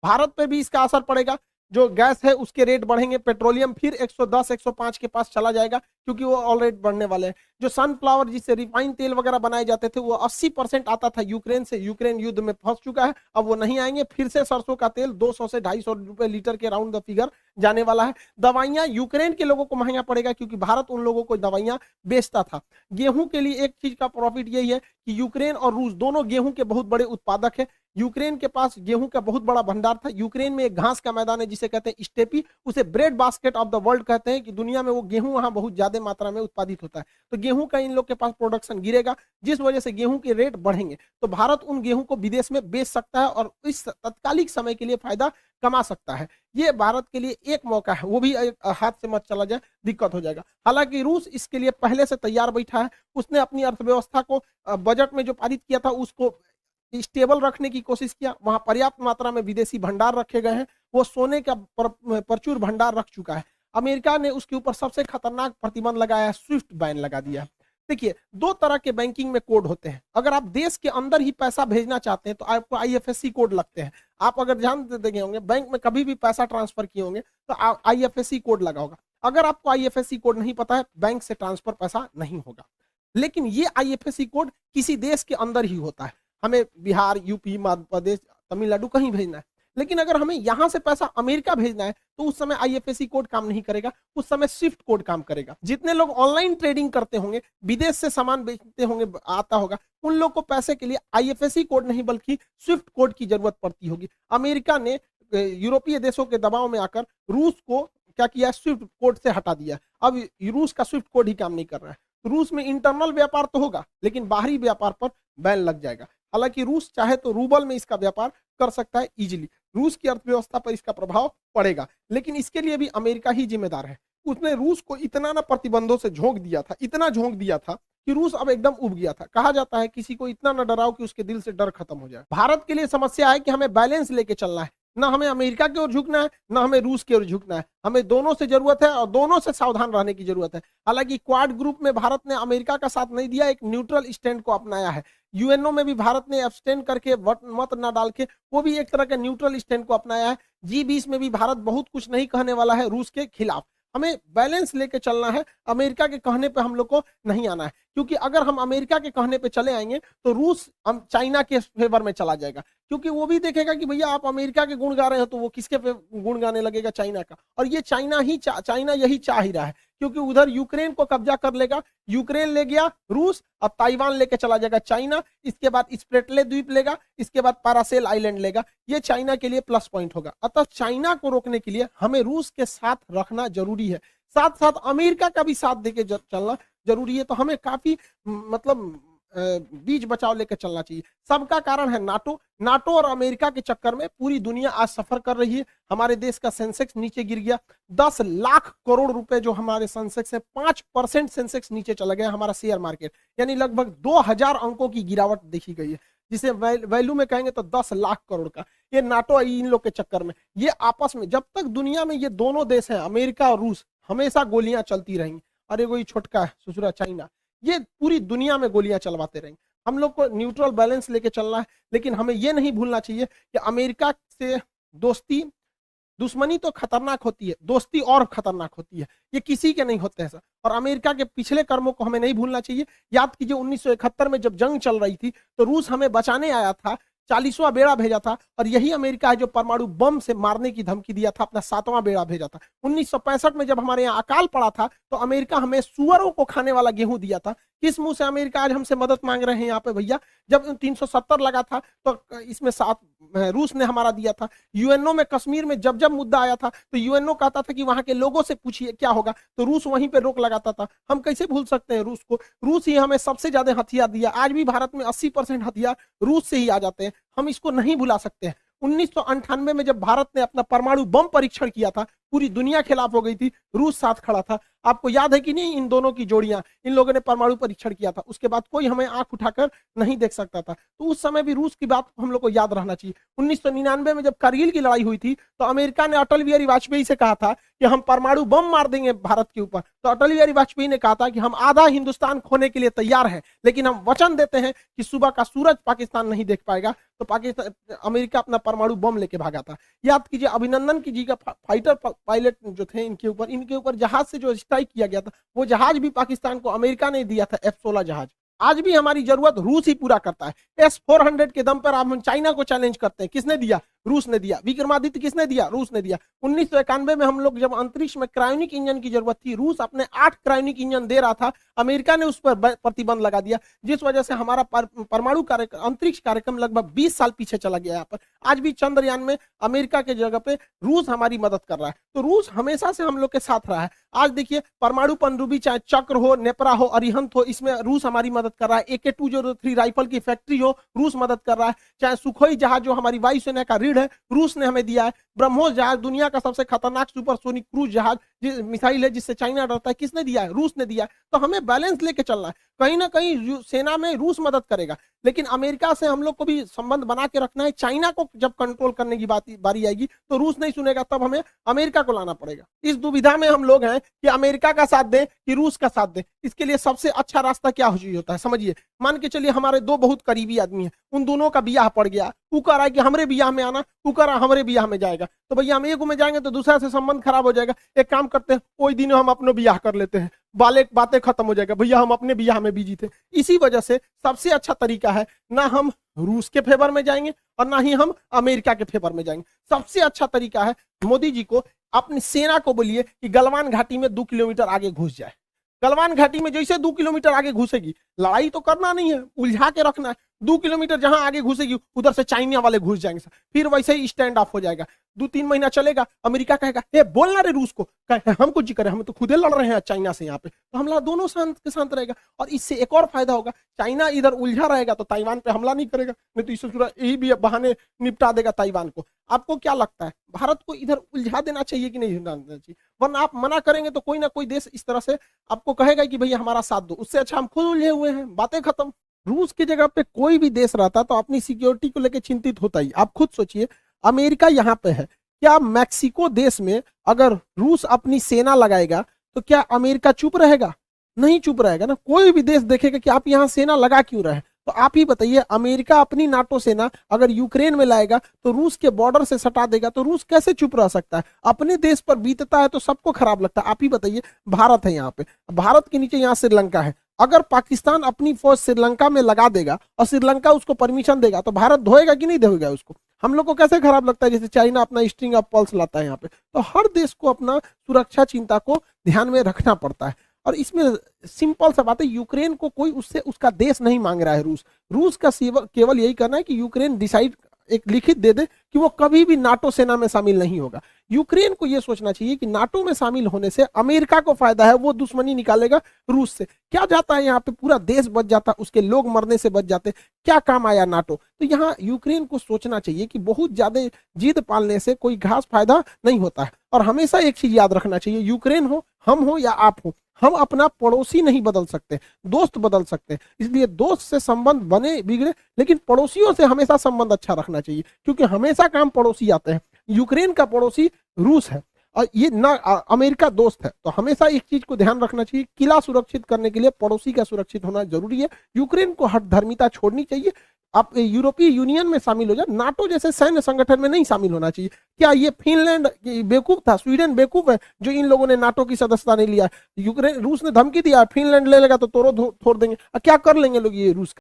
भारत पे भी इसका असर पड़ेगा। जो गैस है उसके रेट बढ़ेंगे, पेट्रोलियम फिर 110 105 के पास चला जाएगा क्योंकि वो ऑलरेडी बढ़ने वाले हैं। जो सनफ्लावर जिससे रिफाइंड तेल वगैरह बनाए जाते थे वो 80% आता था यूक्रेन से, यूक्रेन युद्ध में फंस चुका है, अब वो नहीं आएंगे। फिर से सरसों का तेल 200 से 250 रुपए लीटर के राउंड द फिगर जाने वाला है। दवाइयां यूक्रेन के लोगों को महंगा पड़ेगा क्योंकि भारत उन लोगों को दवाइयां बेचता था। गेहूं के लिए एक चीज का प्रॉफिट यही है कि यूक्रेन और रूस दोनों गेहूं के बहुत बड़े उत्पादक है। यूक्रेन के पास गेहूं का बहुत बड़ा भंडार था। यूक्रेन में एक घास का मैदान है जिसे कहते हैं स्टेपी, उसे bread basket of the world कहते हैं कि दुनिया में वो गेहूं वहां बहुत ज्यादा मात्रा में उत्पादित होता है। तो गेहूं का इन लोग के पास प्रोडक्शन गिरेगा, जिस वजह से गेहूं के रेट बढ़ेंगे। तो भारत उन गेहूं को विदेश में बेच सकता है और इस तत्कालिक समय के लिए फायदा कमा सकता है। ये भारत के लिए एक मौका है, वो भी हाथ से मत चला जाए, दिक्कत हो जाएगा। हालांकि रूस इसके लिए पहले से तैयार बैठा है। उसने अपनी अर्थव्यवस्था को बजट में जो पारित किया था उसको स्टेबल रखने की कोशिश किया। वहां पर्याप्त मात्रा में विदेशी भंडार रखे गए हैं, वो सोने का प्रचुर भंडार रख चुका है। अमेरिका ने उसके ऊपर सबसे खतरनाक प्रतिबंध लगाया है, स्विफ्ट बैन लगा दिया। देखिए, दो तरह के बैंकिंग में कोड होते हैं। अगर आप देश के अंदर ही पैसा भेजना चाहते हैं तो आपको आईएफएससी कोड लगते हैं। आप अगर ध्यान देंगे होंगे बैंक में कभी भी पैसा ट्रांसफर किए होंगे तो आईएफएससी कोड लगा होगा। अगर आपको आईएफएससी कोड नहीं पता है, बैंक से ट्रांसफर पैसा नहीं होगा। लेकिन ये आईएफएससी कोड किसी देश के अंदर ही होता है। हमें बिहार, यूपी, मध्य प्रदेश, तमिलनाडु कहीं भेजना है। लेकिन अगर हमें यहां से पैसा अमेरिका भेजना है तो उस समय आईएफएससी कोड काम नहीं करेगा, उस समय स्विफ्ट कोड काम करेगा। जितने लोग ऑनलाइन ट्रेडिंग करते होंगे, विदेश से सामान बेचते होंगे, आता होगा, उन लोग को पैसे के लिए आईएफएससी कोड नहीं बल्कि स्विफ्ट कोड की जरूरत पड़ती होगी। अमेरिका ने यूरोपीय देशों के दबाव में आकर रूस को क्या किया, स्विफ्ट कोड से हटा दिया। अब रूस का स्विफ्ट कोड ही काम नहीं कर रहा है। रूस में इंटरनल व्यापार तो होगा लेकिन बाहरी व्यापार पर बैन लग जाएगा। हालांकि रूस चाहे तो रूबल में इसका व्यापार कर सकता है इजीली। रूस की अर्थव्यवस्था पर इसका प्रभाव पड़ेगा, लेकिन इसके लिए भी अमेरिका ही जिम्मेदार है। उसने रूस को इतना ना प्रतिबंधों से झोंक दिया था, इतना झोंक दिया था कि रूस अब एकदम उब गया था। कहा जाता है किसी को इतना न डराओ कि उसके दिल से डर खत्म हो जाए। भारत के लिए समस्या है कि हमें बैलेंस लेके चलना है, ना हमें अमेरिका की ओर झुकना है ना हमें रूस की ओर झुकना है। हमें दोनों से जरूरत है और दोनों से सावधान रहने की जरूरत है। हालांकि क्वाड ग्रुप में भारत ने अमेरिका का साथ नहीं दिया, एक न्यूट्रल स्टैंड को अपनाया है। यूएनओ में भी भारत ने एब्सटेन करके मत ना डाल के वो भी एक तरह के न्यूट्रल स्टैंड को अपनाया है। G20 में भी भारत बहुत कुछ नहीं कहने वाला है रूस के खिलाफ। हमें बैलेंस लेके चलना है, अमेरिका के कहने पे हम लोग को नहीं आना है, क्योंकि अगर हम अमेरिका के कहने पे चले आएंगे तो रूस हम चाइना के फेवर में चला जाएगा, क्योंकि वो भी देखेगा कि भैया आप अमेरिका के गुण गा रहे हो तो वो किसके पे गुण गाने लगेगा, चाइना का। और ये चाइना यही चाह ही रहा है, क्योंकि उधर यूक्रेन को कब्जा कर लेगा। यूक्रेन ले गया रूस, अब ताइवान लेके चला जाएगा चाइना, इसके बाद स्प्रेटले द्वीप लेगा, इसके बाद पैरासेल आइलैंड लेगा। ये चाइना के लिए प्लस पॉइंट होगा। अतः चाइना को रोकने के लिए हमें रूस के साथ रखना जरूरी है, साथ साथ अमेरिका का भी साथ देके चलना जरूरी है। तो हमें काफी मतलब बीच बचाव लेकर चलना चाहिए। सबका कारण है नाटो और अमेरिका के चक्कर में पूरी दुनिया आज सफर कर रही है। हमारे देश का सेंसेक्स नीचे गिर गया, 10 लाख करोड़ रुपए जो हमारे सेंसेक्स है, 5% सेंसेक्स नीचे चला गया हमारा शेयर मार्केट, यानी लगभग 2000 अंकों की गिरावट देखी गई है, जिसे वैल्यू में कहेंगे तो 10 लाख करोड़ का। ये नाटो इन लोग के चक्कर में, ये आपस में जब तक दुनिया में ये दोनों देश हैं अमेरिका और रूस, हमेशा गोलियां चलती रहेंगी। और ये कोई छोटका है ससुरा चाइना, ये पूरी दुनिया में गोलियां चलवाते रहेंगे। हम लोग को न्यूट्रल बैलेंस लेके चलना है, लेकिन हमें यह नहीं भूलना चाहिए कि अमेरिका से दुश्मनी तो खतरनाक होती है, दोस्ती और खतरनाक होती है। ये किसी के नहीं होते हैं सर। और अमेरिका के पिछले कर्मों को हमें नहीं भूलना चाहिए। याद कीजिए 1971 में जब जंग चल रही थी तो रूस हमें बचाने आया था, 40वां बेड़ा भेजा था, और यही अमेरिका है जो परमाणु बम से मारने की धमकी दिया था, अपना 7वां बेड़ा भेजा था। 1965 में जब हमारे यहाँ अकाल पड़ा था तो अमेरिका हमें सुअरों को खाने वाला गेहूं दिया था। किस मुंह से अमेरिका आज हमसे मदद मांग रहे हैं यहाँ पे भैया? जब 370 लगा था तो इसमें 7 रूस ने हमारा दिया था। यूएनओ में कश्मीर में जब मुद्दा आया था तो यूएनओ कहता था कि वहां के लोगों से पूछिए क्या होगा, तो रूस वहीं पे रोक लगाता था। हम कैसे भूल सकते हैं रूस को? रूस ही हमें सबसे ज्यादा हथियार दिया। आज भी भारत में 80% हथियार रूस से ही आ जाते हैं, हम इसको नहीं भुला सकते हैं। 1998 में जब भारत ने अपना परमाणु बम परीक्षण किया था, पूरी दुनिया खिलाफ हो गई थी, रूस साथ खड़ा था। आपको याद है कि नहीं, इन दोनों की जोड़ियां, इन लोगों ने परमाणु परीक्षण किया था, उसके बाद कोई हमें आंख उठाकर नहीं देख सकता था। तो उस समय भी रूस की बात हम लोग को याद रहना चाहिए। 1999 में जब कारगिल की लड़ाई हुई थी तो अमेरिका ने अटल बिहारी वाजपेयी से कहा था कि हम परमाणु बम मार देंगे भारत के ऊपर। तो अटल बिहारी वाजपेयी ने कहा था कि हम आधा हिंदुस्तान खोने के लिए तैयार हैं, लेकिन हम वचन देते हैं कि सुबह का सूरज पाकिस्तान नहीं देख पाएगा। तो पाकिस्तान, अमेरिका अपना परमाणु बम लेके भागा था। याद कीजिए, अभिनंदन की जी का फाइटर पायलट जो थे, इनके ऊपर जहाज से जो स्ट्राइक किया गया था, वो जहाज भी पाकिस्तान को अमेरिका ने दिया था, F-16 जहाज। आज भी हमारी जरूरत रूस ही पूरा करता है। S-400 के दम पर हम चाइना को चैलेंज करते हैं, किसने दिया? रूस ने दिया। विक्रमादित्य किसने दिया? रूस ने दिया। 1991 में हम लोग जब अंतरिक्ष में क्रायोनिक इंजन की जरूरत थी, रूस अपने 8 क्रायोनिक इंजन दे रहा था, अमेरिका ने उस पर प्रतिबंध लगा दिया, जिस वजह से हमारा परमाणु अंतरिक्ष कार्यक्रम लगभग 20 साल पीछे चला गया। यहाँ पर आज भी चंद्रयान में अमेरिका के जगह पे रूस हमारी मदद कर रहा है। तो रूस हमेशा से हम लोग के साथ रहा है। आज देखिए, परमाणु पनडुब्बी चाहे चक्र हो, नेपरा हो, अरिहंत हो, इसमें रूस हमारी मदद कर रहा है। AK-203 राइफल की फैक्ट्री हो, रूस मदद कर रहा है। चाहे सुखोई जहाज जो हमारी वायुसेना का रीढ़ है, रूस ने हमें दिया है। ब्रह्मोस जहाज, दुनिया का सबसे खतरनाक सुपरसोनिक क्रूज जहाज मिसाइल है जिससे चाइना डरता है, किसने दिया है? रूस ने दिया है। तो हमें बैलेंस लेके चलना है। कहीं ना कहीं सेना में रूस मदद करेगा, लेकिन अमेरिका से हम लोग को भी संबंध बना के रखना है। चाइना को जब कंट्रोल करने की बारी आएगी तो रूस नहीं सुनेगा, तब हमें अमेरिका को लाना पड़ेगा। इस दुविधा में हम लोग हैं कि अमेरिका का साथ दें कि रूस का साथ दें। इसके लिए सबसे अच्छा रास्ता क्या होता है समझिए। मान के चलिए हमारे दो बहुत करीबी आदमी हैं, उन दोनों का बियाह पड़ गया, वो कह रहा है कि हमरे बियाह में आना, वो कह रहा है हमरे बियाह में जाएगा। तो भैया हम एक में जाएंगे तो दूसरा से संबंध खराब हो जाएगा। एक काम करते हैं, कोई दिन हम अपने बियाह कर लेते हैं, बातें खत्म हो जाएगा। भैया हम अपने बियाह में बिजी थे। इसी वजह से सबसे अच्छा तरीका है, ना हम रूस के फेवर में जाएंगे और ना ही हम अमेरिका के फेवर में जाएंगे। सबसे अच्छा तरीका है, मोदी जी को अपनी सेना को बोलिए कि गलवान घाटी में 2 किलोमीटर आगे घुस जाए। गलवान घाटी में जैसे 2 किलोमीटर आगे घुसेगी, लड़ाई तो करना नहीं है, उलझा के रखना है। 2 किलोमीटर जहां आगे घुसेगी उधर से चाइना वाले घुस जाएंगे, फिर वैसे ही स्टैंड ऑफ हो जाएगा। 2-3 महीना चलेगा, अमेरिका कहेगा ए बोलना रे रूस को, हम कुछ जी करें, हम तो खुदे लड़ रहे हैं चाइना से यहाँ पे। तो हमला दोनों शांत के शांत रहेगा। और इससे एक और फायदा होगा, चाइना इधर उलझा रहेगा तो ताइवान पे हमला नहीं करेगा, नहीं तो इससे यही भी बहाने निपटा देगा ताइवान को। आपको क्या लगता है, भारत को इधर उलझा देना चाहिए कि नहीं देना चाहिए? वरना आप मना करेंगे तो कोई ना कोई देश इस तरह से आपको कहेगा कि भैया हमारा साथ दो। उससे अच्छा हम खुद उलझे हुए हैं, बातें खत्म। रूस की जगह पे कोई भी देश रहता तो अपनी सिक्योरिटी को लेकर चिंतित होता ही। आप खुद सोचिए, अमेरिका यहाँ पे है, क्या मैक्सिको देश में अगर रूस अपनी सेना लगाएगा तो क्या अमेरिका चुप रहेगा? नहीं चुप रहेगा ना। कोई भी देश देखेगा कि आप यहाँ सेना लगा क्यों रहे। तो आप ही बताइए, अमेरिका अपनी नाटो सेना अगर यूक्रेन में लाएगा तो रूस के बॉर्डर से सटा देगा, तो रूस कैसे चुप रह सकता है? अपने देश पर बीतता है तो सबको खराब लगता है। आप ही बताइए, भारत है यहाँ पे, भारत के नीचे यहाँ श्रीलंका है। अगर पाकिस्तान अपनी फौज श्रीलंका में लगा देगा और श्रीलंका उसको परमिशन देगा तो भारत धोएगा कि नहीं धोएगा उसको? हम लोग को कैसे खराब लगता है? जैसे चाइना अपना स्ट्रिंग ऑफ पल्स लाता है यहाँ पे। तो हर देश को अपना सुरक्षा चिंता को ध्यान में रखना पड़ता है। और इसमें सिंपल सा बात है, यूक्रेन को कोई उससे उसका देश नहीं मांग रहा है। रूस का केवल यही करना है कि यूक्रेन डिसाइड एक लिखित दे दे कि वो कभी भी नाटो सेना में शामिल नहीं होगा। यूक्रेन को यह सोचना चाहिए कि नाटो में शामिल होने से अमेरिका को फायदा है, वो दुश्मनी निकालेगा रूस से। क्या जाता है यहाँ पे, पूरा देश बच जाता, उसके लोग मरने से बच जाते, क्या काम आया नाटो? तो यहाँ यूक्रेन को सोचना चाहिए कि बहुत ज्यादा जिद पालने से कोई खास फायदा नहीं होता है। और हमेशा एक चीज याद रखना चाहिए, यूक्रेन हो, हम हो या आप हो, हम अपना पड़ोसी नहीं बदल सकते, दोस्त बदल सकते हैं। इसलिए दोस्त से संबंध बने बिगड़े, लेकिन पड़ोसियों से हमेशा संबंध अच्छा रखना चाहिए, क्योंकि हमेशा काम पड़ोसी आते हैं। यूक्रेन का पड़ोसी रूस है और ये ना अमेरिका दोस्त है। तो हमेशा एक चीज को ध्यान रखना चाहिए, किला सुरक्षित करने के लिए पड़ोसी का सुरक्षित होना जरूरी है। यूक्रेन को हठधर्मिता छोड़नी चाहिए। आप यूरोपीय यूनियन में शामिल हो जाए, नाटो जैसे सैन्य संगठन में नहीं शामिल होना चाहिए। क्या ये फिनलैंड बेवकूफ था, स्वीडन बेवकूफ है जो इन लोगों ने नाटो की सदस्यता नहीं लिया? यूक्रेन, रूस ने धमकी दिया फिनलैंड ले लेगा तो तोड़ देंगे। क्या कर लेंगे लोग ये रूस?